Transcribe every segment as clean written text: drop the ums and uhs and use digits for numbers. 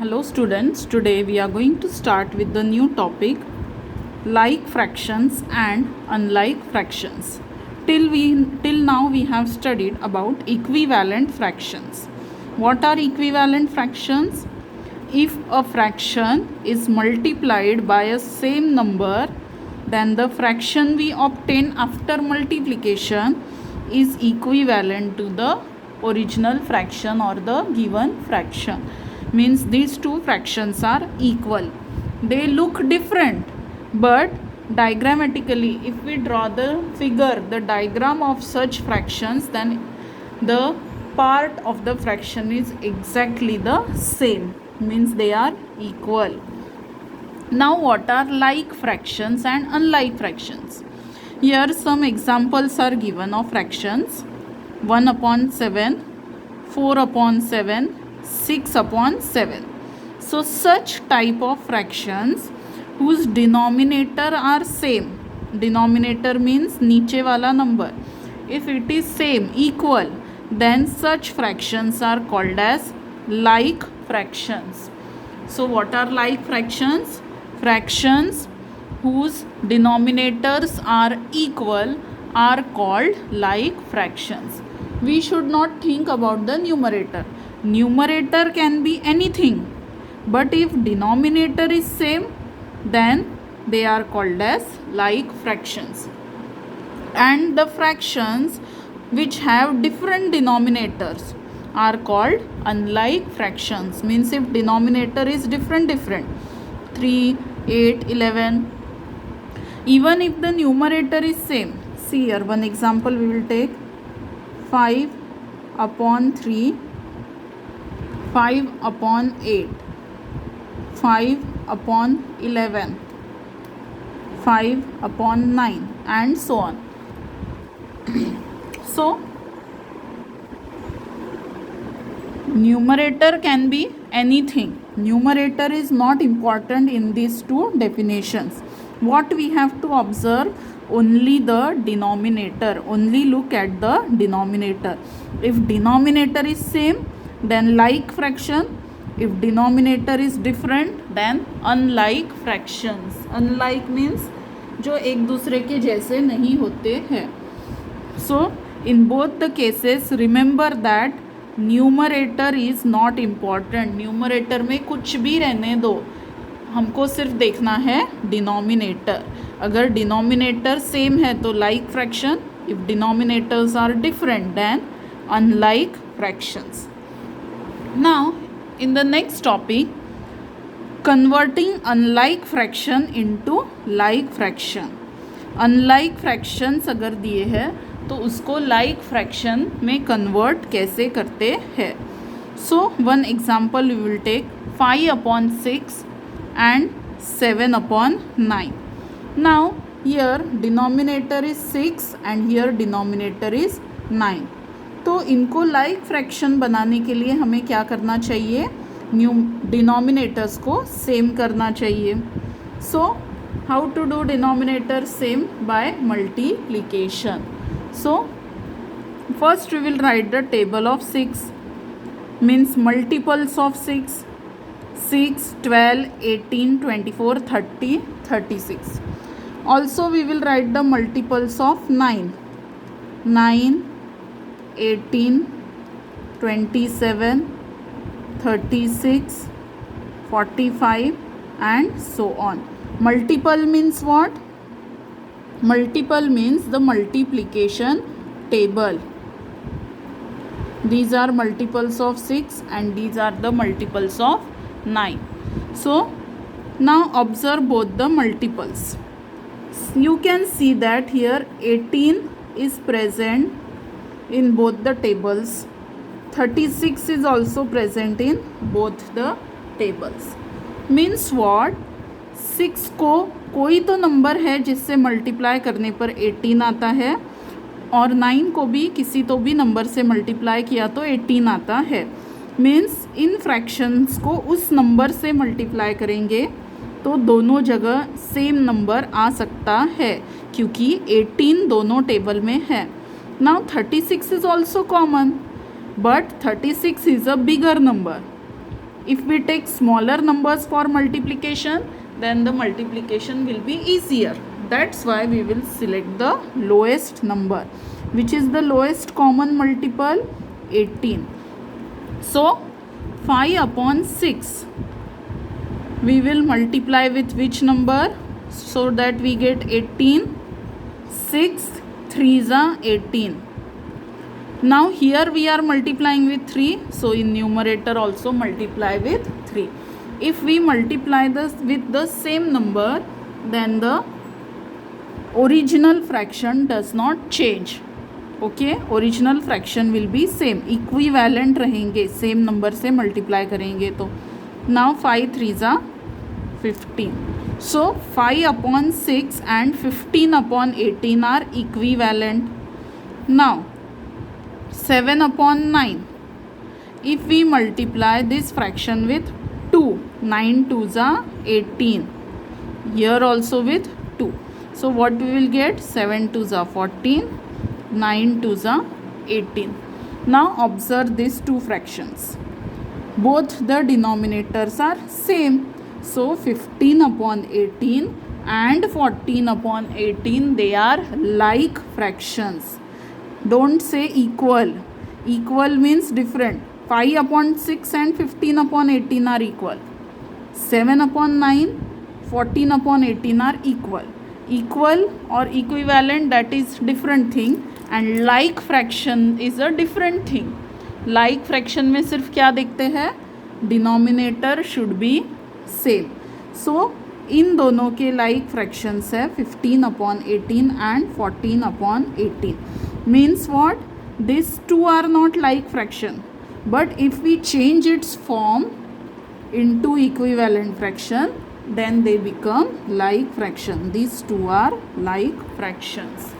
Hello students, today we are going to start with the new topic like fractions and unlike fractions. Till now we have studied about equivalent fractions. What are equivalent fractions? If a fraction is multiplied by a same number, then the fraction we obtain after multiplication is equivalent to the original fraction or the given fraction. Means these two fractions are equal. They look different, but diagrammatically, if we draw the figure, the diagram of such fractions, then the part of the fraction is exactly the same. Means they are equal. Now what are like fractions and unlike fractions? Here some examples are given of fractions. 1 upon 7, 4 upon 7, 6 upon 7. So such type of fractions whose denominator are same. Denominator means नीचे वाला number. If it is same, equal, then such fractions are called as like fractions. So what are like fractions? Fractions whose denominators are equal are called like fractions. We should not think about the numerator. Numerator can be anything, but if denominator is same, then they are called as like fractions. And the fractions which have different denominators are called unlike fractions. Means if denominator is different 3, 8, 11, even if the numerator is same. See here one example we will take. 5 upon 3, 5 upon 8, 5 upon 11, 5 upon 9, and so on. So numerator can be anything. Numerator is not important in these two definitions. What we have to observe? Only the denominator. Only look at the denominator. If denominator is same, then like fraction. If denominator is different, then unlike fractions. Unlike means जो एक दूसरे के जैसे नहीं होते हैं. So in both the cases, remember that numerator is not important. Numerator में कुछ भी रहने दो, हमको सिर्फ देखना है डिनोमिनेटर. अगर डिनोमिनेटर सेम है तो like fraction. If denominators are different then unlike fractions. Now in the next topic, converting unlike fraction into like fraction. Unlike fractions अगर दिए हैं तो उसको लाइक फ्रैक्शन में कन्वर्ट कैसे करते हैं. So one example we will take 5 upon 6 and 7 upon 9. Now here denominator is 6 and here denominator is 9. तो इनको लाइक फ्रैक्शन बनाने के लिए हमें क्या करना चाहिए? डिनोमिनेटर्स को सेम करना चाहिए. So how to do denominator same? By multiplication. So first we will write the table of 6, means multiples of 6, 6, 12, 18, 24, 30, 36. Also we will write the multiples of 9, 9, 18, 27, 36, 45 and so on. Multiple means what? Multiple means the multiplication table. These are multiples of 6 and these are the multiples of 9. So now observe both the multiples. You can see that here 18 is present in both the tables. 36 is also present in both the tables. Means what? 6 को कोई तो number है जिससे multiply करने पर 18 आता है, और 9 को भी किसी तो भी नंबर से मल्टीप्लाई किया तो 18 आता है. मीन्स इन फ्रैक्शंस को उस नंबर से मल्टीप्लाई करेंगे तो दोनों जगह सेम नंबर आ सकता है, क्योंकि 18 दोनों टेबल में है. Now 36 is also common, but 36 is a bigger number. If we take smaller numbers for multiplication, then the multiplication will be easier. That's why we will select the lowest number. Which is the lowest common multiple? 18. So 5 upon 6 we will multiply with which number, so that we get 18. 6 3s are 18. Now here we are multiplying with 3, so in numerator also multiply with 3. If we multiply this with the same number, then the original fraction does not change. Okay, original fraction will be same, equivalent रहेंगे, same number से multiply करेंगे तो. Now 5 3s are 15. So 5 upon 6 and 15 upon 18 are equivalent. Now 7 upon 9. If we multiply this fraction with 2, 9 2s are 18. Here also with 2. So what we will get? 7 2s are 14. 9 2s are 18. Now observe these two fractions. Both the denominators are same. So 15 upon 18 and 14 upon 18, they are like fractions. Don't say equal. Equal means different. 5 upon 6 and 15 upon 18 are equal. 7 upon 9, 14 upon 18 are equal. Equal or equivalent, that is different thing. And like fraction is a different thing. Like fraction में सिर्फ क्या देखते हैं? Denominator should be same. So इन दोनों के like fractions है 15 upon 18 and 14 upon 18. Means what? This two are not like fraction, but if we change its form into equivalent fraction, then they become like fraction. These two are like fractions.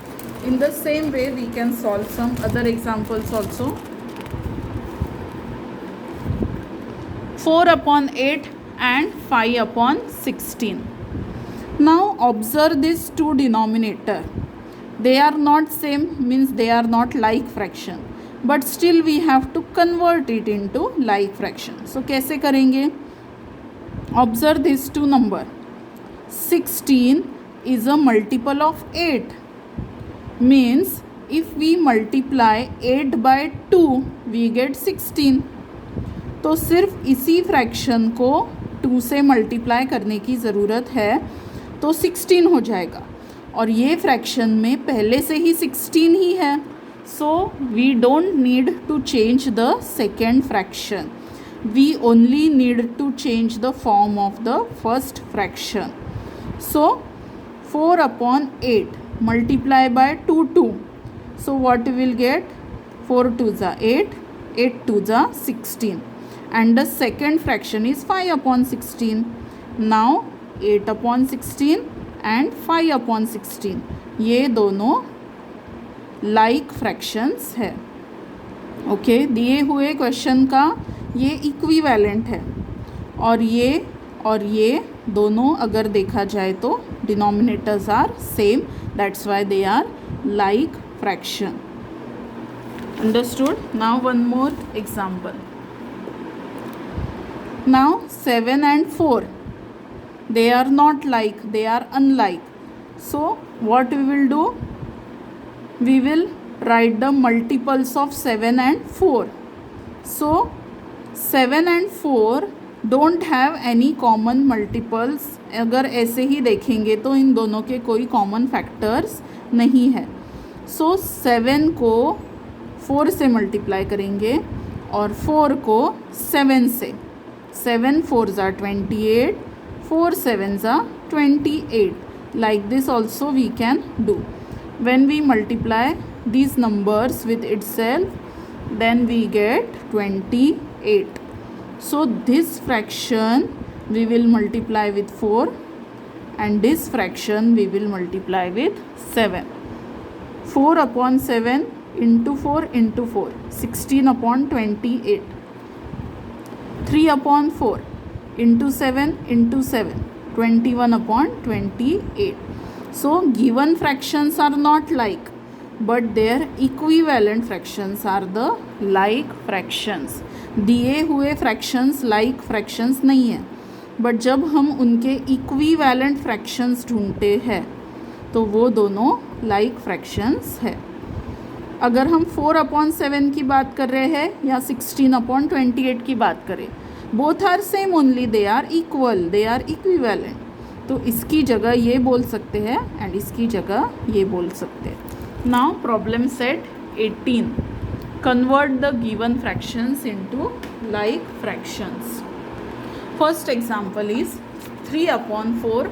In the same way, we can solve some other examples also. 4 upon 8 and 5 upon 16. Now observe these two denominator. They are not same, means they are not like fraction, but still we have to convert it into like fraction. So कैसे करेंगे? Observe these two number. 16 is a multiple of 8. Means if we multiply 8 by 2, we get 16. तो सिर्फ इसी fraction को 2 से multiply करने की ज़रूरत है तो 16 हो जाएगा. और ये फ्रैक्शन में पहले से ही 16 ही है. So we don't need to change the second fraction. we only need to change the form of the first fraction. So 4 upon 8 multiply by 2 2. So what we will get? 4 2s are 8, 8 2s are 16, and the second fraction is 5 upon 16. Now 8 upon 16 and 5 upon 16, ये दोनों like fractions है. Okay, दिए हुए question का ये equivalent है, और ये दोनों अगर देखा जाए तो denominators are same, that's why they are like fraction. Understood? Now one more example. Now 7 and 4, they are not like, they are unlike. So what we will do? We will write the multiples of 7 and 4. So 7 and 4 don't have any common multiples. अगर ऐसे ही देखेंगे तो इन दोनों के कोई common factors नहीं है. सो 7 को 4 से मल्टीप्लाई करेंगे और 4 को 7 से. 7 4s are 28, 4 7s are 28. Like this also we can do. When we multiply these numbers with itself, then we get 28. So this fraction we will multiply with 4, and this fraction we will multiply with 7. 4 upon 7 into 4 into 4, 16 upon 28. 3 upon 4 into 7 into 7, 21 upon 28. So given fractions are not like, but their equivalent fractions are the like fractions. दिए हुए fractions like fractions नहीं है, but जब हम उनके equivalent fractions ढूंढते हैं तो वो दोनों लाइक फ्रैक्शंस है। अगर हम 4/7 की बात कर रहे हैं या 16/28 की बात करें, both are same only, they are equal, they are equivalent, तो इसकी जगह ये बोल सकते हैं एंड इसकी जगह ये बोल सकते हैं। Now problem set 18, convert the given fractions into like fractions. First example is 3/4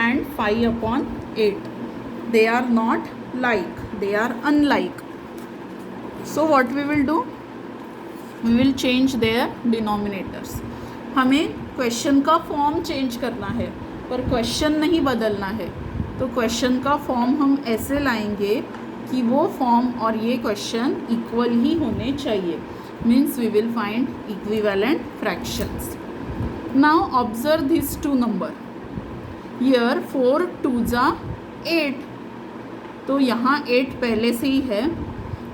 and 5/8. They are not like, they are unlike. So what we will do? We will change their denominators. हमें question का form change करना है पर question नहीं बदलना है, तो question का फॉर्म हम ऐसे लाएंगे कि वो फॉर्म और ये क्वेश्चन इक्वल ही होने चाहिए। Means we will find equivalent fractions. Now observe this two number. Here 4 2s are 8, तो यहाँ 8 पहले से ही है,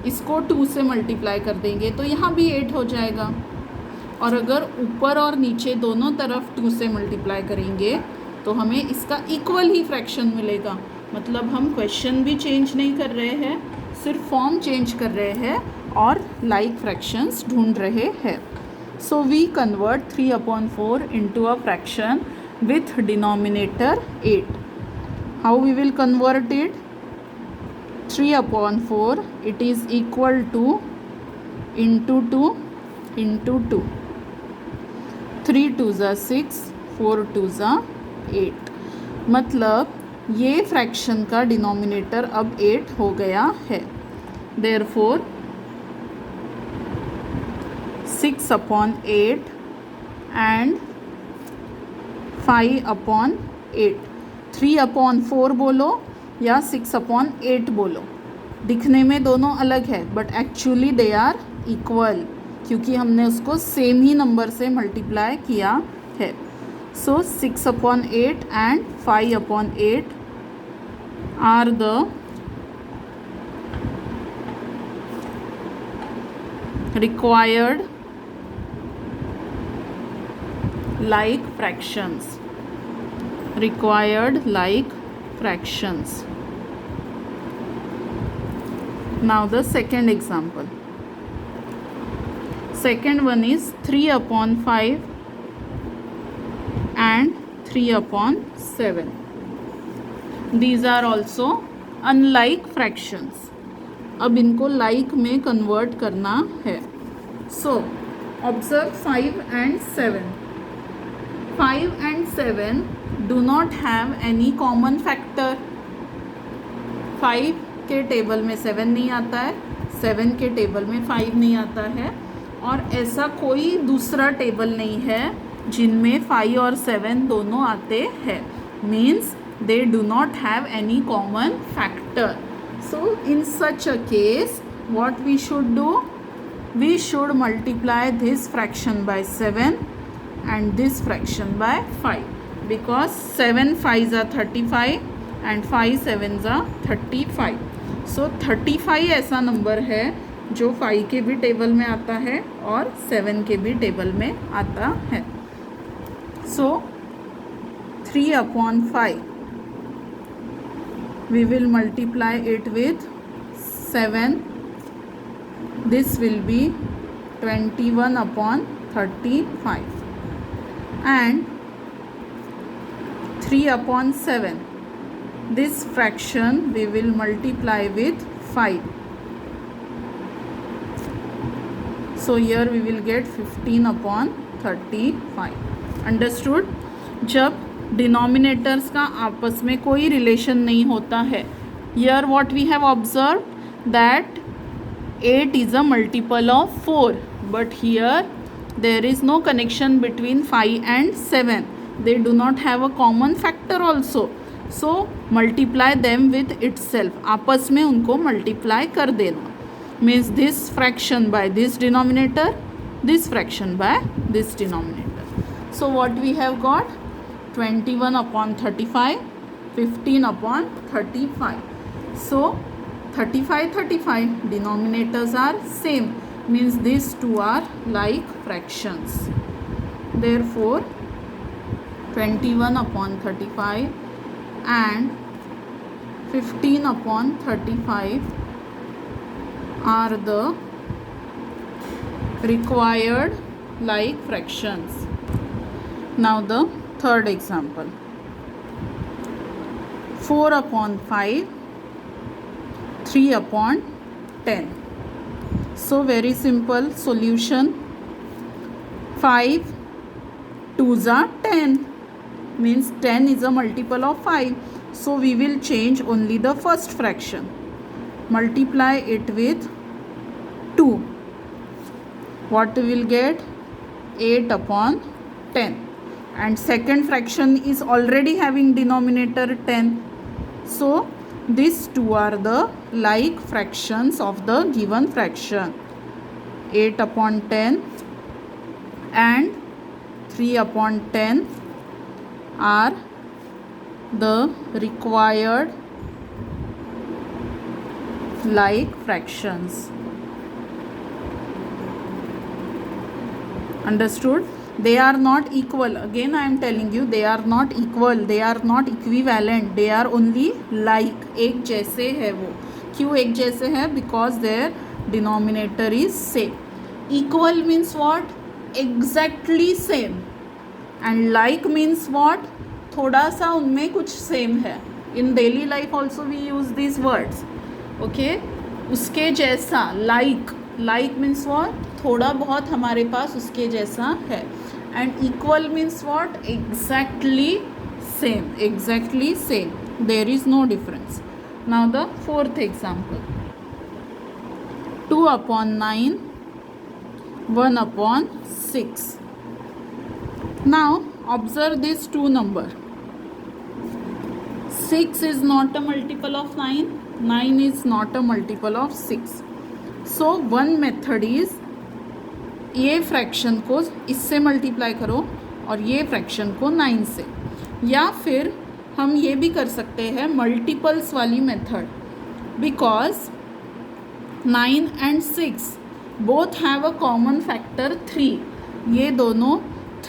इसको 2 से मल्टीप्लाई कर देंगे तो यहाँ भी 8 हो जाएगा। और अगर ऊपर और नीचे दोनों तरफ 2 से मल्टीप्लाई करेंगे तो हमें इसका इक्वल ही फ्रैक्शन मिलेगा। मतलब हम क्वेश्चन भी चेंज नहीं कर रहे हैं, सिर्फ फॉर्म चेंज कर रहे हैं और लाइक फ्रैक्शंस ढूंढ रहे हैं। So we convert 3/4 into a fraction with denominator 8. How we will convert it? 3/4, it is equal to into 2 into 2. 3 2s are 6, 4 2s are 8. मतलब ये फ्रैक्शन का डिनोमिनेटर अब 8 हो गया है। Therefore 6/8 and 5/8, 3/4 बोलो या 6/8 बोलो, दिखने में दोनों अलग है but actually they are equal, क्योंकि हमने उसको सेम ही नंबर से मल्टीप्लाई किया है। So 6/8 and 5/8 are the required like fractions. Required like fractions. Now the second example. Second one is 3/5 and 3/7. These are also unlike fractions. अब इनको like में convert करना है। So observe 5 and 7. 5 and 7 do not have any common factor. 5 के table में 7 नहीं आता है, 7 के टेबल में 5 नहीं आता है, और ऐसा कोई दूसरा टेबल नहीं है जिनमें 5 और 7 दोनों आते हैं। Means they do not have any common factor. So in such a case what we should do? We should multiply this fraction by 7 and this fraction by 5, because 7 5s are 35 and 5 7s are 35. So 35 ऐसा number है जो 5 के भी table में आता है और 7 के भी टेबल में आता है। So 3/5 we will multiply it with 7. This will be 21/35. And 3/7, this fraction we will multiply with 5. So here we will get 15/35. Understood? जब डिनोमिनेटर्स का आपस में कोई रिलेशन नहीं होता है, here what we have observed that 8 is a multiple of 4, but here there is no connection between 5 and 7. They do not have a common factor also. So multiply them with itself. आपस में उनको multiply कर देना. Means this fraction by this denominator, this fraction by this denominator. So what we have got? 21/35, 15/35. So 35 35 denominators are same, means these two are like fractions. Therefore 21 upon 35 and 15 upon 35 are the required like fractions. Now the third example. 4 upon 5, 3 upon 10. So very simple solution. 5 2s are 10, means 10 is a multiple of 5. So we will change only the first fraction. Multiply it with 2. What we will get? 8 upon 10. And second fraction is already having denominator 10. So these two are the like fractions of the given fraction. 8 upon 10 and 3 upon 10 are the required like fractions. Understood? They are not equal. Again I am telling you, they are not equal, they are not equivalent, they are only like. एक जैसे है वो. क्यों एक जैसे है? Because their denominator is same. Equal means what? Exactly same. And like means what? थोड़ा सा उनमें कुछ सेम है. In daily life also we use these words. Okay? उसके जैसा, like means what? थोड़ा बहुत हमारे पास उसके जैसा है. And equal means what? Exactly same. There is no difference. Now the fourth example. 2 upon 9, 1 upon 6. Now observe these two numbers. 6 is not a multiple of 9. 9 is not a multiple of 6. So one method is, ये fraction को इससे multiply करो और ये fraction को 9 से. या फिर हम ये भी कर सकते हैं मल्टीपल्स वाली method. Because 9 and 6 both have a common factor 3. ये दोनों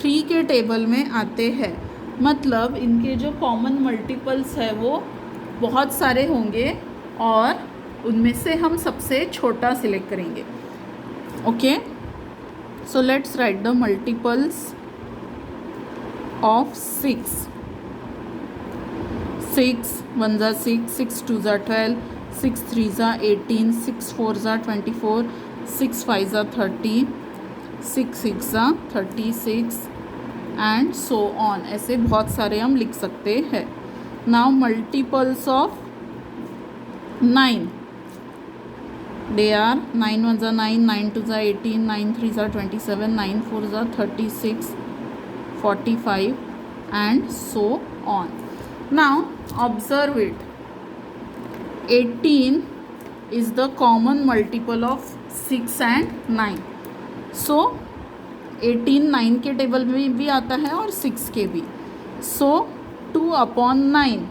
3 के टेबल में आते हैं. मतलब इनके जो कॉमन मल्टीपल्स है वो बहुत सारे होंगे और उनमें से हम सबसे छोटा सिलेक्ट करेंगे. Okay, so let's write the multiples of 6. 6 1s are 6, 6 2s are 12, 6 3s are 18, 6 4s are 24, 6 5s are 30, 6 6s are 36 and so on. ऐसे बहुत सारे हम लिख सकते हैं. Now multiples of 9. They are 9 1s are 9, 9 2s are 18, 9 3s are 27, 9 4s are 36, 45 and so on. Now observe it. 18 is the common multiple of 6 and 9. So 18 9 के table में भी आता है और 6 के भी. So 2 upon 9.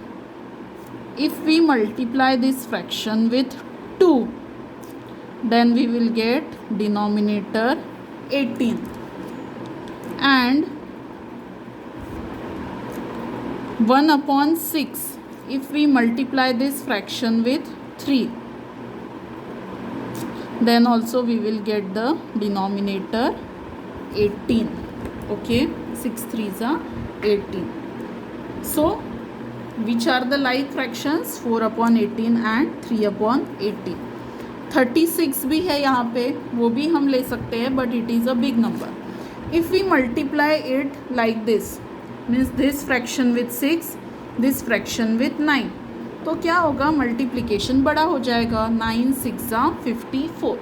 If we multiply this fraction with 2, then we will get denominator 18. And 1 upon 6, if we multiply this fraction with 3, then also we will get the denominator 18. Okay, 6 3s are 18. So which are the like fractions? 4 upon 18 and 3 upon 18. 36 भी है यहाँ पे, वो भी हम ले सकते हैं, but it is a big number. If we multiply it like this, means this fraction with 6, this fraction with 9, तो क्या होगा? मल्टीप्लिकेशन बड़ा हो जाएगा. 9 6 54.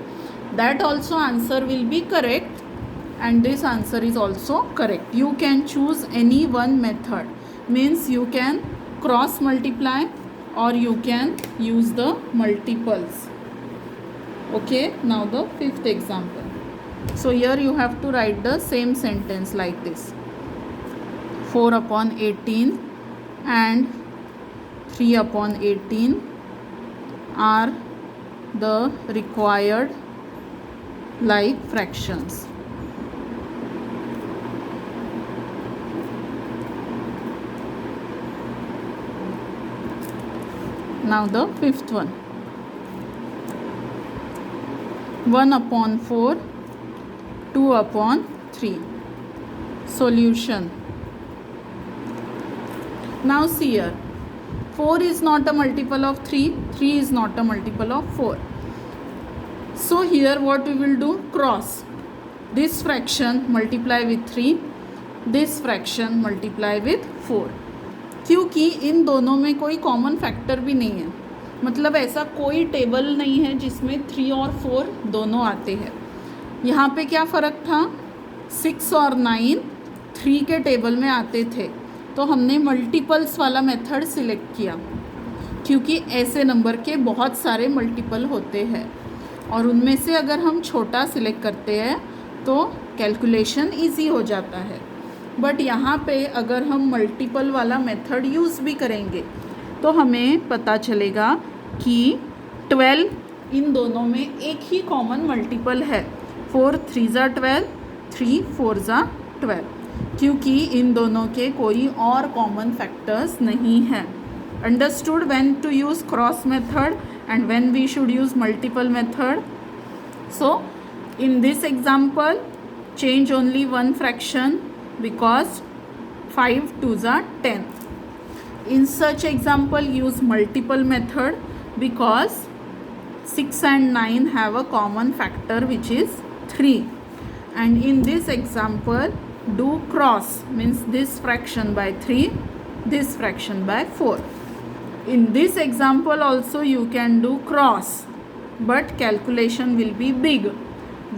That also answer will be correct and this answer is also correct. You can choose any one method, means you can cross multiply or you can use the multiples. Okay, now the fifth example. So here you have to write the same sentence like this. 4 upon 18 and 3 upon 18 are the required like fractions. Now the fifth one. 1/4, 2/3. Solution. Now see here, 4 is not a multiple of 3, 3 is not a multiple of 4. So here what we will do, cross. This fraction multiply with 3, this fraction multiply with 4. क्योंकि इन दोनों में कोई common factor भी नहीं है, मतलब ऐसा कोई टेबल नहीं है जिसमें 3 और 4 दोनों आते हैं. यहाँ पे क्या फ़र्क था, 6 और 9 3 के टेबल में आते थे, तो हमने मल्टीपल्स वाला मेथड सिलेक्ट किया क्योंकि ऐसे नंबर के बहुत सारे मल्टीपल होते हैं और उनमें से अगर हम छोटा सिलेक्ट करते हैं तो कैलकुलेशन इजी हो जाता है. बट यहाँ पे अगर हम मल्टीपल वाला मेथड यूज़ भी करेंगे तो हमें पता चलेगा कि 12 इन दोनों में एक ही कॉमन मल्टीपल है. 4 3 ज़ा 12, 3 4 ज़ा 12, क्योंकि इन दोनों के कोई और कॉमन फैक्टर्स नहीं हैं. Understood when to use cross method and when we should use multiple method. So in this example change only one fraction because 5 2s are 10. In such example use multiple method because 6 and 9 have a common factor which is 3. And in this example do cross, means this fraction by 3, this fraction by 4. In this example also you can do cross, but calculation will be big.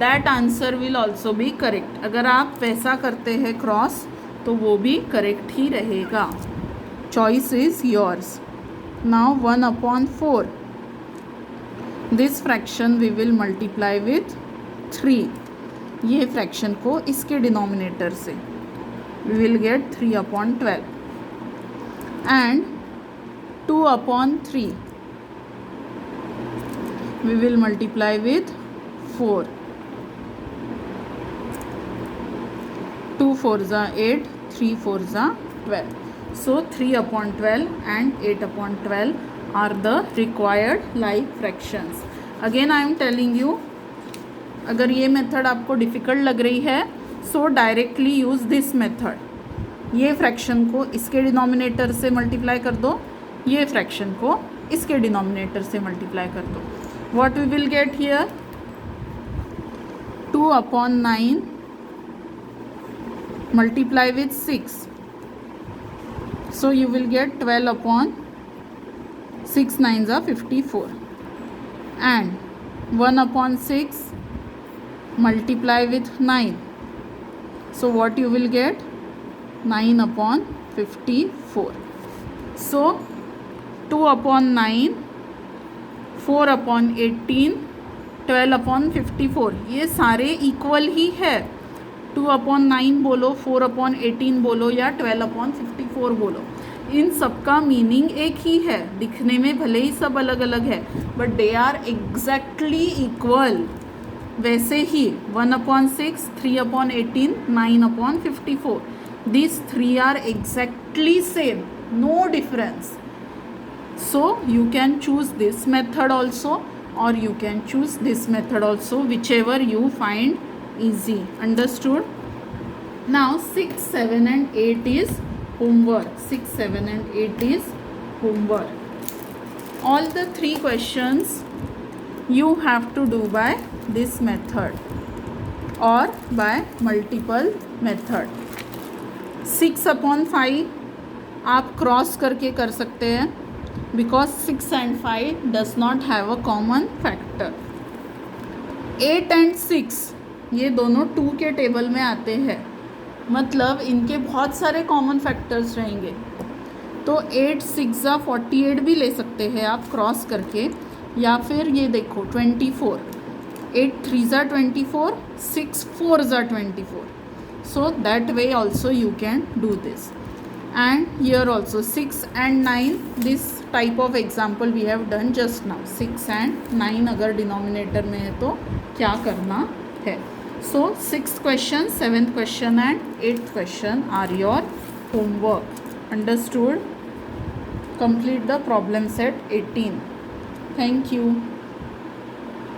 That answer will also be correct. अगर आप वैसा करते हैं cross तो वो भी correct ही रहेगा. Choice is yours. Now 1/4. This fraction we will multiply with 3. ये फ्रैक्शन को इसके डिनोमिनेटर से we will get 3/12 and 2/3 we will multiply with 4. 2 4s are 8, 3 4s are 12. So 3/12 and 8/12 are the required like fractions. Again I am telling you, अगर ये method आपको difficult लग रही है सो डायरेक्टली यूज़ दिस मेथड. ये fraction को इसके denominator से मल्टीप्लाई कर दो, ये फ्रैक्शन को इसके डिनोमिनेटर से मल्टीप्लाई कर दो. What we will get here, 2/9 multiply with 6, so you will get 12/6 9s are 54 and 1/6 multiply with 9, so what you will get, 9/54. So 2/9, 4/18, 12/54 ये सारे इक्वल ही है. 2/9 बोलो, 4/18 बोलो या 12/54 बोलो, इन सब का मीनिंग एक ही है. दिखने में भले ही सब अलग अलग है but they are exactly equal. वैसे ही 1/6, 3/18, 9/54, these 3 are exactly same, no difference. So you can choose this method also or you can choose this method also, whichever you find easy. Understood? Now 6, 7 and 8 is homework. 6, 7 and 8 is homework. All the 3 questions you have to do by this method or by multiple method. 6/5 आप cross करके कर सकते हैं because 6 and 5 does not have a common factor. 8 and 6 ये दोनों 2 के table में आते हैं, मतलब इनके बहुत सारे कॉमन फैक्टर्स रहेंगे. तो 8 6 ज़ा 48 भी ले सकते हैं आप क्रॉस करके, या फिर ये देखो 24, 8 3 ज़ा 24, 6 4 ज़ा 24. So that way also you can do this. And here also 6 and 9, this type of example we have done just now. 6 and 9 अगर डिनोमिनेटर में है तो क्या करना है. So 6th question, 7th question and 8th question are your homework. Understood? Complete the problem set 18. Thank you.